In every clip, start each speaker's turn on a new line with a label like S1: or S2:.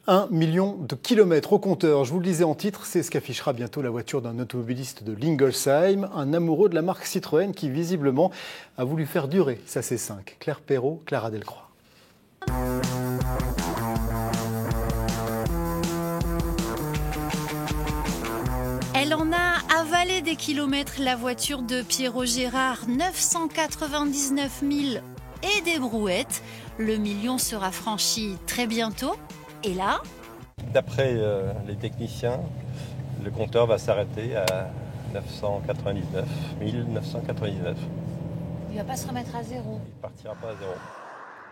S1: 1 million de kilomètres au compteur. Je vous le disais en titre, c'est ce qu'affichera bientôt la voiture d'un automobiliste de Lingolsheim, un amoureux de la marque Citroën qui visiblement a voulu faire durer sa C5. Claire Perrault, Clara Delcroix.
S2: Elle en a avalé des kilomètres, la voiture de Pierrot Gérard, 999 000 et des brouettes. Le million sera franchi très bientôt. Et là,
S3: d'après les techniciens, le compteur va s'arrêter à 999 999.
S2: il ne va pas se remettre à zéro.
S3: Il ne partira pas à zéro.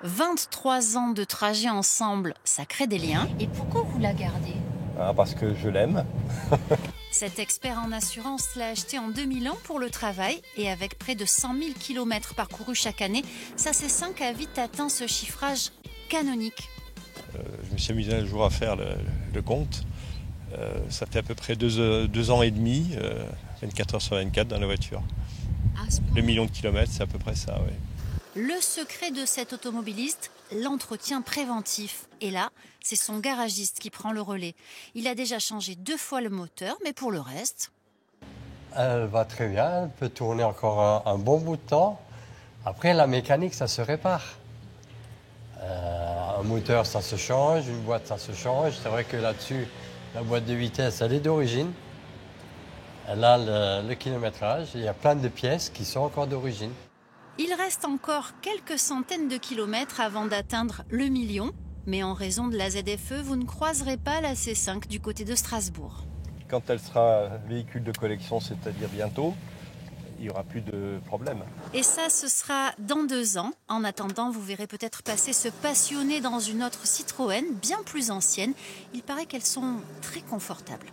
S2: 23 ans de trajet ensemble, ça crée des liens. Et pourquoi vous la gardez ?
S3: Parce que je l'aime.
S2: Cet expert en assurance l'a acheté en 2001 pour le travail et avec près de 100 000 km parcourus chaque année, sa C5 a vite atteint ce chiffrage canonique.
S3: Je me suis amusé un jour à faire le compte. Ça fait à peu près 2 ans et demi, 24 heures sur 24 dans la voiture. Le million de kilomètres, c'est à peu près ça, oui.
S2: Le secret de cet automobiliste, l'entretien préventif. Et là, c'est son garagiste qui prend le relais. Il a déjà changé 2 fois le moteur, mais pour le reste...
S4: Elle va très bien, elle peut tourner encore un bon bout de temps. Après, la mécanique, ça se répare. Un moteur, ça se change, une boîte, ça se change. C'est vrai que là-dessus, la boîte de vitesse, elle est d'origine. Elle a le kilométrage. Il y a plein de pièces qui sont encore d'origine.
S2: Il reste encore quelques centaines de kilomètres avant d'atteindre le million. Mais en raison de la ZFE, vous ne croiserez pas la C5 du côté de Strasbourg.
S3: Quand elle sera véhicule de collection, c'est-à-dire bientôt, il n'y aura plus de problème.
S2: Et ça, ce sera dans 2 ans. En attendant, vous verrez peut-être passer ce passionné dans une autre Citroën, bien plus ancienne. Il paraît qu'elles sont très confortables.